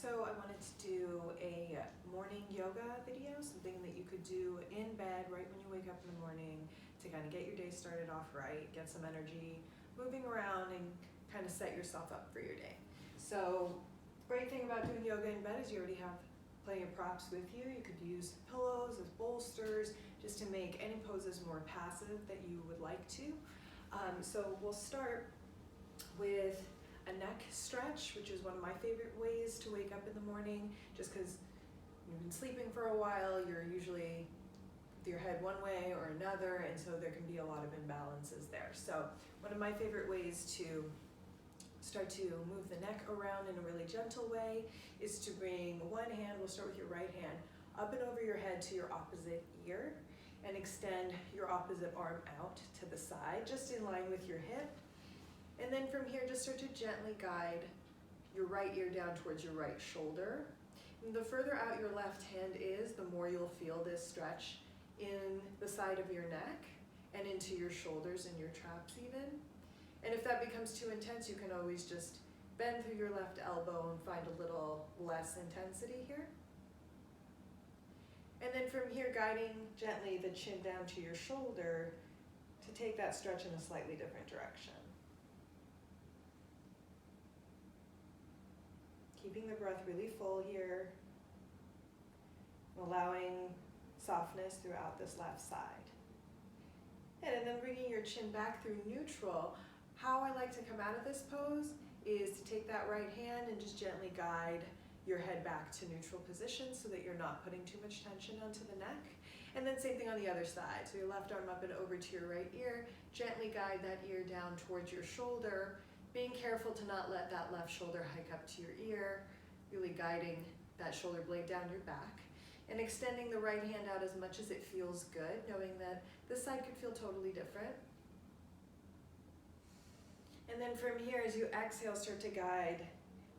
So I wanted to do a morning yoga video, something that you could do in bed right when you wake up in the morning to kind of get your day started off right, get some energy moving around and kind of set yourself up for your day. So great thing about doing yoga in bed is you already have plenty of props with you. You could use pillows as bolsters just to make any poses more passive that you would like to. So we'll start with a neck stretch, which is one of my favorite ways to wake up in the morning, just because you've been sleeping for a while, you're usually with your head one way or another, and so there can be a lot of imbalances there. So one of my favorite ways to start to move the neck around in a really gentle way is to bring one hand, we'll start with your right hand, up and over your head to your opposite ear, and extend your opposite arm out to the side, just in line with your hip. And then from here, just start to gently guide your right ear down towards your right shoulder. And the further out your left hand is, the more you'll feel this stretch in the side of your neck and into your shoulders and your traps even. And if that becomes too intense, you can always just bend through your left elbow and find a little less intensity here. And then from here, guiding gently the chin down to your shoulder to take that stretch in a slightly different direction. Keeping the breath really full here, allowing softness throughout this left side. And then bringing your chin back through neutral. How I like to come out of this pose is to take that right hand and just gently guide your head back to neutral position so that you're not putting too much tension onto the neck. And then same thing on the other side. So your left arm up and over to your right ear, gently guide that ear down towards your shoulder, being careful to not let that left shoulder hike up to your ear, really guiding that shoulder blade down your back, and extending the right hand out as much as it feels good, knowing that this side could feel totally different. And then from here, as you exhale, start to guide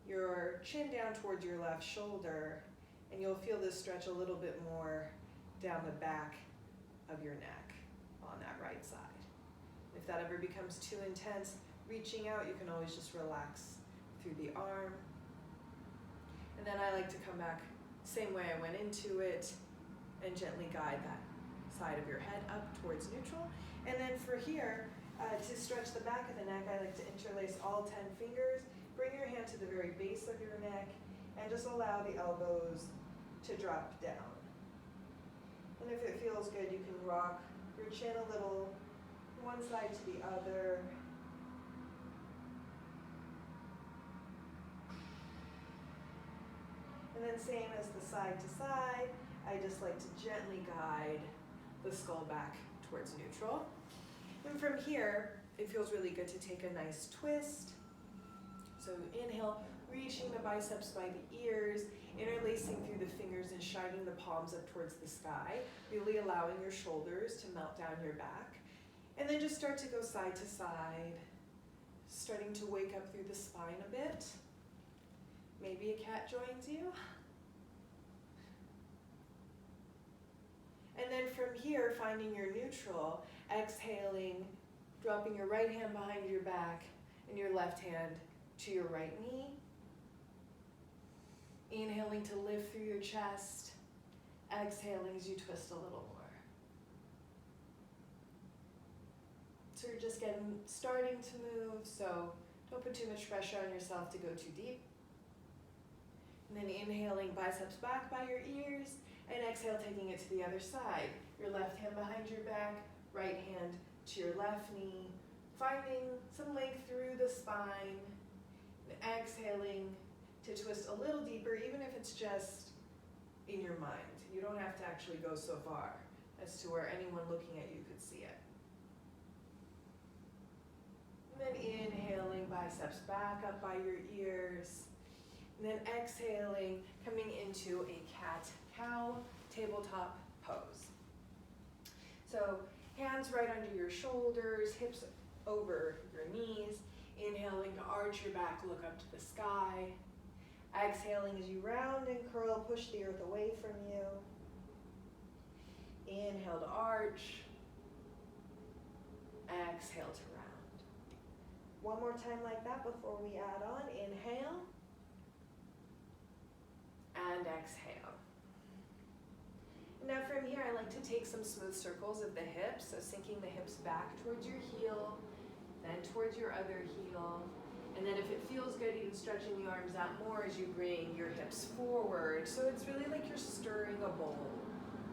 your chin down towards your left shoulder, and you'll feel this stretch a little bit more down the back of your neck on that right side. If that ever becomes too intense, reaching out, you can always just relax through the arm. And then I like to come back same way I went into it and gently guide that side of your head up towards neutral. And then for here, to stretch the back of the neck, I like to interlace all 10 fingers, bring your hand to the very base of your neck, and just allow the elbows to drop down. And if it feels good, you can rock your chin a little one side to the other. And then same as the side to side, I just like to gently guide the skull back towards neutral. And from here, it feels really good to take a nice twist. So inhale, reaching the biceps by the ears, interlacing through the fingers and shining the palms up towards the sky, really allowing your shoulders to melt down your back. And then just start to go side to side, starting to wake up through the spine a bit. Maybe a cat joins you. And then from here, finding your neutral, exhaling, dropping your right hand behind your back and your left hand to your right knee. Inhaling to lift through your chest. Exhaling as you twist a little more. So you're just starting to move, so don't put too much pressure on yourself to go too deep. And then inhaling, biceps back by your ears, and exhale, taking it to the other side. Your left hand behind your back, right hand to your left knee, finding some length through the spine, and exhaling to twist a little deeper, even if it's just in your mind. You don't have to actually go so far as to where anyone looking at you could see it. And then inhaling, biceps back up by your ears. And then exhaling, coming into a cat-cow tabletop pose. So hands right under your shoulders, hips over your knees. Inhaling to arch your back, look up to the sky. Exhaling as you round and curl, push the earth away from you. Inhale to arch. Exhale to round. One more time like that before we add on. Inhale. like to take some smooth circles of the hips, so sinking the hips back towards your heel, then towards your other heel. And then if it feels good, even stretching the arms out more as you bring your hips forward. So it's really like you're stirring a bowl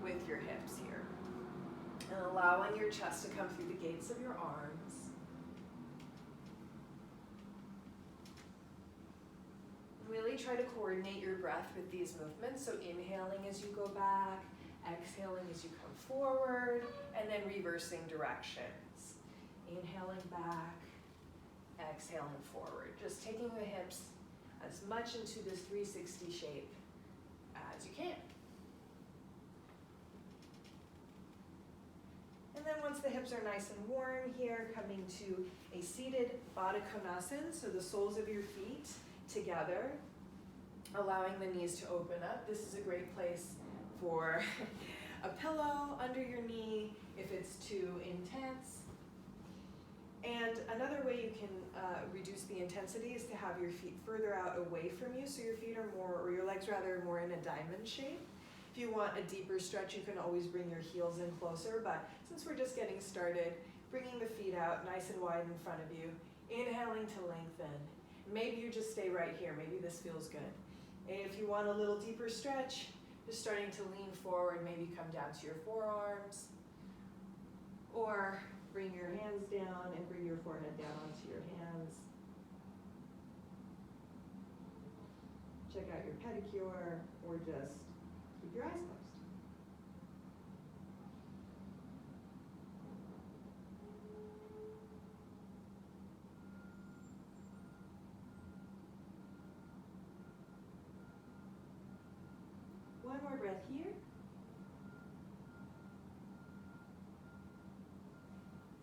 with your hips here. And allowing your chest to come through the gates of your arms. Really try to coordinate your breath with these movements. So inhaling as you go back, exhaling as you come forward, and then reversing directions. Inhaling back, exhaling forward. Just taking the hips as much into this 360 shape as you can. And then once the hips are nice and warm here, coming to a seated Baddha Konasana, so the soles of your feet together, allowing the knees to open up. This is a great place for a pillow under your knee if it's too intense. And another way you can reduce the intensity is to have your feet further out away from you, so your feet are more, or your legs rather, more in a diamond shape. If you want a deeper stretch, you can always bring your heels in closer, but since we're just getting started, bringing the feet out nice and wide in front of you, inhaling to lengthen. Maybe you just stay right here, maybe this feels good. And if you want a little deeper stretch, just starting to lean forward, maybe come down to your forearms, or bring your hands down and bring your forehead down onto your hands. Check out your pedicure, or just keep your eyes closed. One more breath here.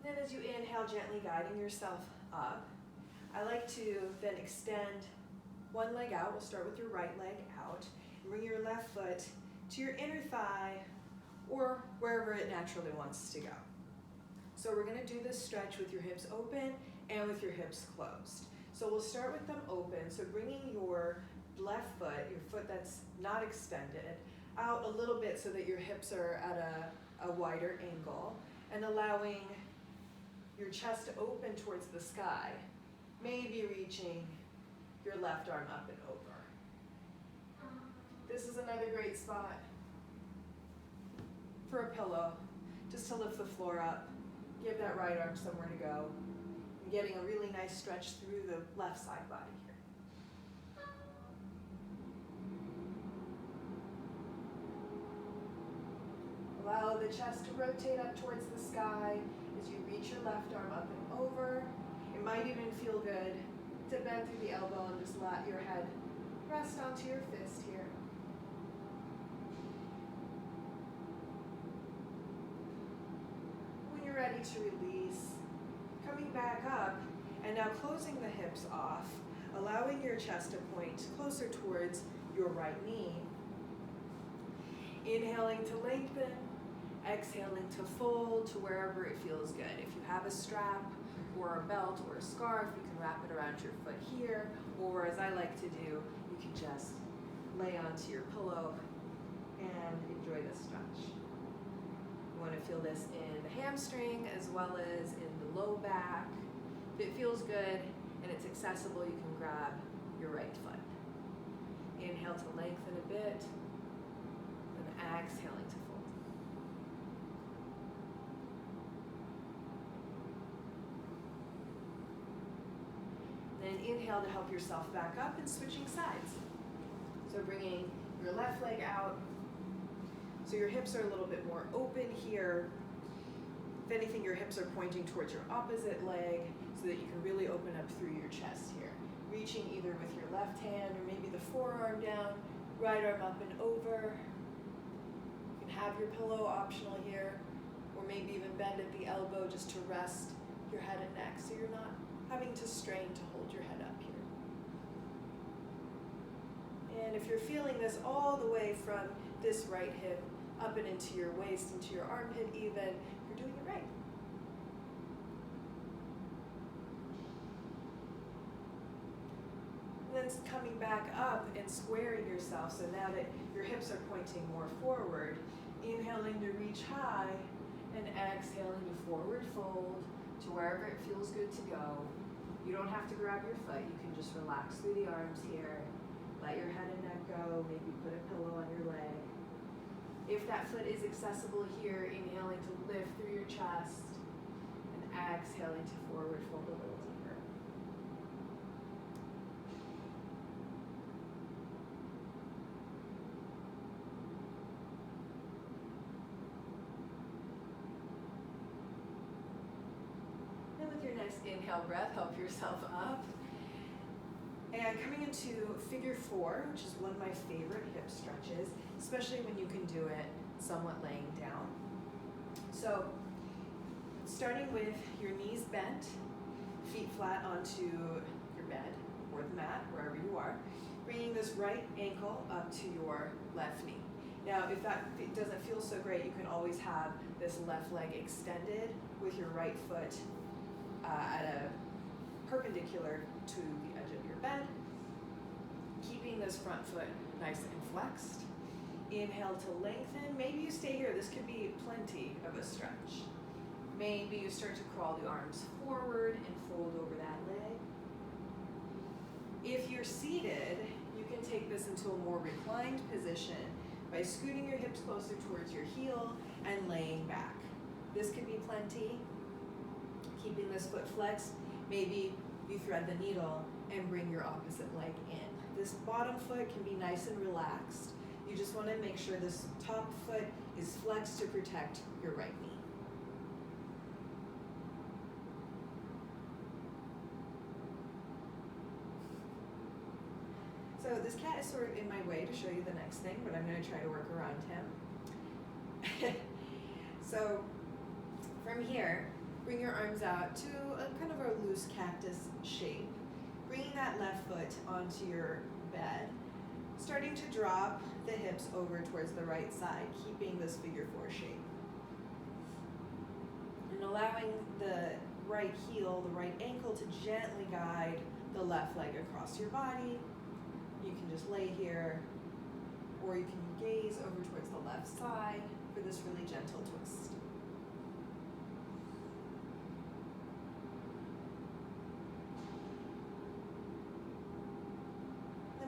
Then as you inhale, gently guiding yourself up, I like to then extend one leg out. We'll start with your right leg out. And bring your left foot to your inner thigh or wherever it naturally wants to go. So we're going to do this stretch with your hips open and with your hips closed. So we'll start with them open. So bringing your left foot, your foot that's not extended, out a little bit so that your hips are at a wider angle, and allowing your chest to open towards the sky, maybe reaching your left arm up and over. This is another great spot for a pillow, just to lift the floor up, give that right arm somewhere to go, and getting a really nice stretch through the left side body here. Allow the chest to rotate up towards the sky as you reach your left arm up and over. It might even feel good to bend through the elbow and just let your head rest onto your fist here. When you're ready to release, coming back up and now closing the hips off, allowing your chest to point closer towards your right knee. Inhaling to lengthen, exhaling to fold to wherever it feels good. If you have a strap or a belt or a scarf, you can wrap it around your foot here, or as I like to do, you can just lay onto your pillow and enjoy this stretch. You want to feel this in the hamstring as well as in the low back. If it feels good and it's accessible, you can grab your right foot. Inhale to lengthen a bit, and exhaling to fold. Then inhale to help yourself back up and switching sides. So bringing your left leg out. So your hips are a little bit more open here. If anything, your hips are pointing towards your opposite leg so that you can really open up through your chest here. Reaching either with your left hand or maybe the forearm down, right arm up and over. You can have your pillow optional here, or maybe even bend at the elbow just to rest your head and neck so you're not having to strain to hold your head up here. And if you're feeling this all the way from this right hip up and into your waist, into your armpit even, you're doing it right. And then coming back up and squaring yourself, so now that your hips are pointing more forward, Inhaling to reach high and exhaling to forward fold to wherever it feels good to go. You don't have to grab your foot. You can just relax through the arms here. Let your head and neck go. Maybe put a pillow on your leg. If that foot is accessible here, inhaling to lift through your chest and exhaling to forward fold a little deeper. And with your next inhale breath, help yourself up. And coming into figure 4, which is one of my favorite hip stretches, especially when you can do it somewhat laying down. So, starting with your knees bent, feet flat onto your bed or the mat, wherever you are, bringing this right ankle up to your left knee. Now, if that doesn't feel so great, you can always have this left leg extended with your right foot at a perpendicular to the edge of your bed, keeping this front foot nice and flexed. Inhale to lengthen. Maybe you stay here. This could be plenty of a stretch. Maybe you start to crawl the arms forward and fold over that leg. If you're seated, you can take this into a more reclined position by scooting your hips closer towards your heel and laying back. This could be plenty. Keeping this foot flexed. Maybe you thread the needle and bring your opposite leg in. This bottom foot can be nice and relaxed. You just want to make sure this top foot is flexed to protect your right knee. So this cat is sort of in my way to show you the next thing, but I'm going to try to work around him. So from here, bring your arms out to a kind of a loose cactus shape. Bringing that left foot onto your bed, starting to drop the hips over towards the right side, keeping this figure 4 shape. And allowing the right heel, the right ankle to gently guide the left leg across your body. You can just lay here, or you can gaze over towards the left side for this really gentle twist.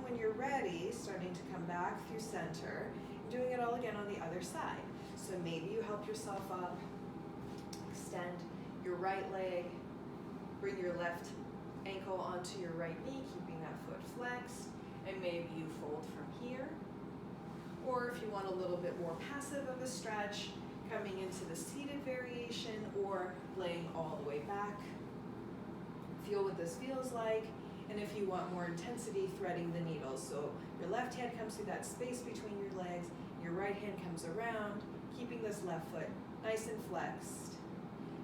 When you're ready, starting to come back through center, doing it all again on the other side. So maybe you help yourself up, extend your right leg, bring your left ankle onto your right knee, keeping that foot flexed, and maybe you fold from here. Or if you want a little bit more passive of a stretch, coming into the seated variation or laying all the way back. Feel what this feels like. And if you want more intensity, threading the needles. So your left hand comes through that space between your legs, your right hand comes around, keeping this left foot nice and flexed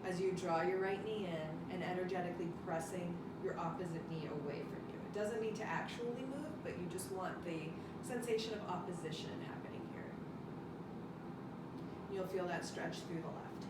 as you draw your right knee in and energetically pressing your opposite knee away from you. It doesn't need to actually move, but you just want the sensation of opposition happening here. You'll feel that stretch through the left hip.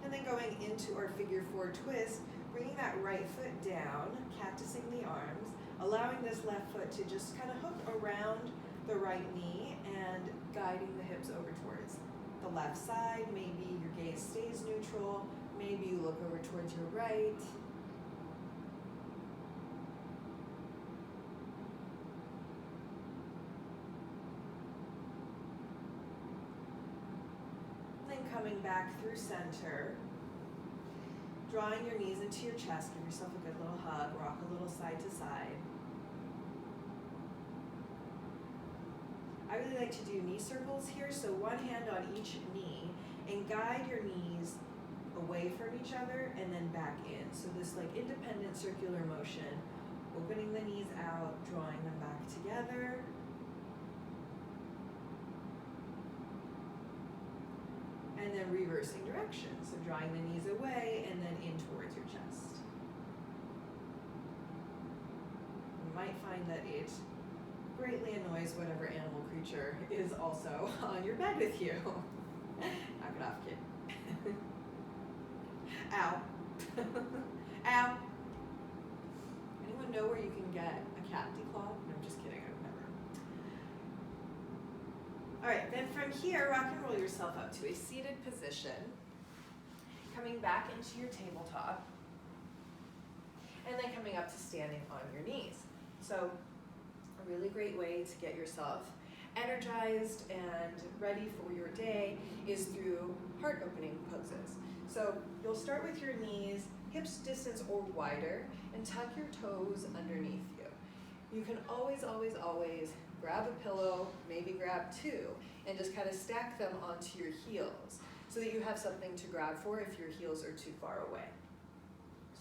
And then going into our figure 4 twist, bringing that right foot down, cactusing the arms, allowing this left foot to just kind of hook around the right knee and guiding the hips over towards the left side. Maybe your gaze stays neutral. Maybe you look over towards your right. Coming back through center, drawing your knees into your chest, give yourself a good little hug, rock a little side to side. I really like to do knee circles here, so one hand on each knee, and guide your knees away from each other and then back in. So this like independent circular motion, opening the knees out, drawing them back together. And then reversing direction, so drawing the knees away and then in towards your chest. You might find that it greatly annoys whatever animal creature is also on your bed with you. Knock it off, kid. Ow. Ow. Anyone Anyone know where you can get a cat declawed? No, I'm just kidding, I would never. All right, then from here, rock and roll yourself up to a seated position, coming back into your tabletop, and then coming up to standing on your knees. So a really great way to get yourself energized and ready for your day is through heart opening poses. So you'll start with your knees, hips distance or wider, and tuck your toes underneath you. You can always, always, always grab a pillow, maybe grab two, and just kind of stack them onto your heels so that you have something to grab for if your heels are too far away.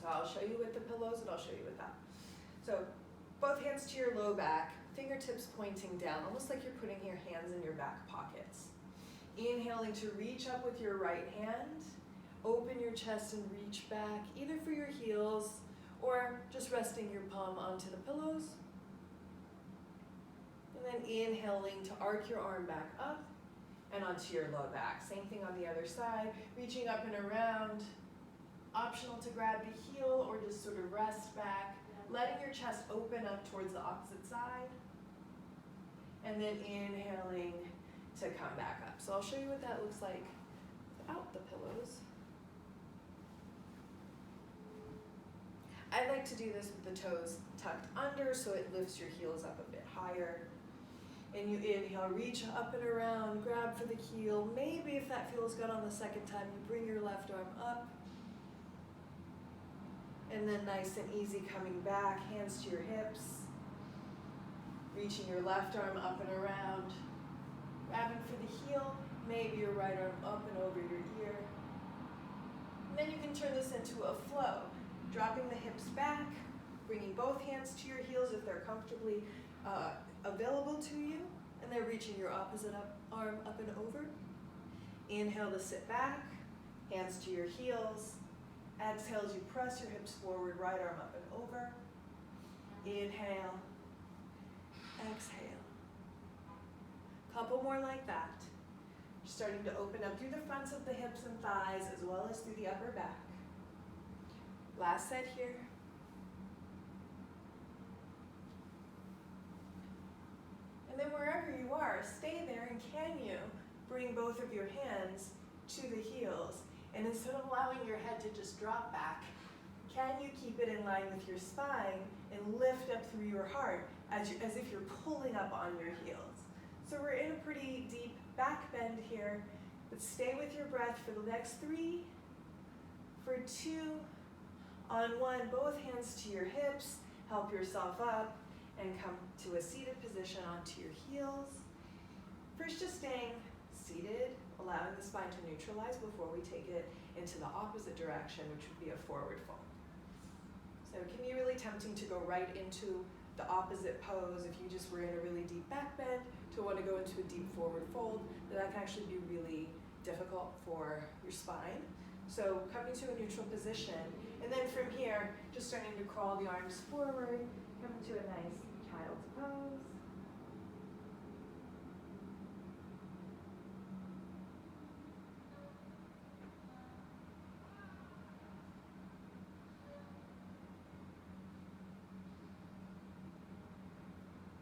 So I'll show you with the pillows and I'll show you without. So both hands to your low back, fingertips pointing down, almost like you're putting your hands in your back pockets. Inhaling to reach up with your right hand, open your chest and reach back, either for your heels or just resting your palm onto the pillows. And then inhaling to arc your arm back up and onto your low back. Same thing on the other side, reaching up and around. Optional to grab the heel or just sort of rest back, letting your chest open up towards the opposite side. And then inhaling to come back up. So I'll show you what that looks like without the pillows. I like to do this with the toes tucked under so it lifts your heels up a bit higher. And you inhale, reach up and around, grab for the heel. Maybe if that feels good on the second time, you bring your left arm up. And then nice and easy coming back, hands to your hips. Reaching your left arm up and around. Grabbing for the heel, maybe your right arm up and over your ear. And then you can turn this into a flow. Dropping the hips back, bringing both hands to your heels if they're comfortably available to you, and then reaching your opposite arm up and over. Inhale to sit back, hands to your heels. Exhale as you press your hips forward, right arm up and over. Inhale, exhale. Couple more like that. You're starting to open up through the fronts of the hips and thighs as well as through the upper back. Last set here. And then wherever you are, stay there, and can you bring both of your hands to the heels? And instead of allowing your head to just drop back, can you keep it in line with your spine and lift up through your heart as if you're pulling up on your heels? So we're in a pretty deep back bend here, but stay with your breath for the next 3, for 2, on 1, both hands to your hips, help yourself up, and come to a seated position onto your heels. First, just staying seated, allowing the spine to neutralize before we take it into the opposite direction, which would be a forward fold. So it can be really tempting to go right into the opposite pose if you just were in a really deep back bend to want to go into a deep forward fold. That can actually be really difficult for your spine. So coming to a neutral position, and then from here, just starting to crawl the arms forward, coming to a nice child's pose.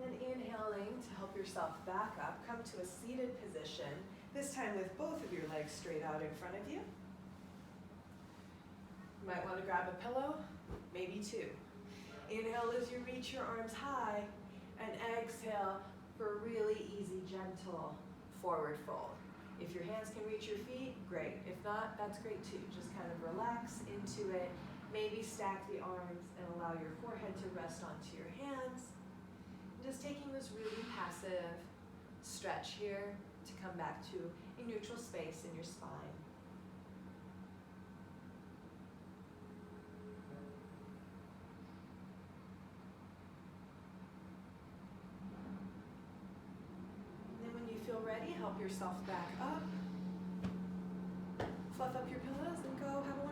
Then inhaling to help yourself back up, come to a seated position, this time with both of your legs straight out in front of you. You might want to grab a pillow, maybe 2. Inhale as you reach your arms high, and exhale for a really easy, gentle forward fold. If your hands can reach your feet, great. If not, that's great too. Just kind of relax into it. Maybe stack the arms and allow your forehead to rest onto your hands. Just taking this really passive stretch here to come back to a neutral space in your spine. Feel ready, help yourself back up. Fluff up your pillows and go have a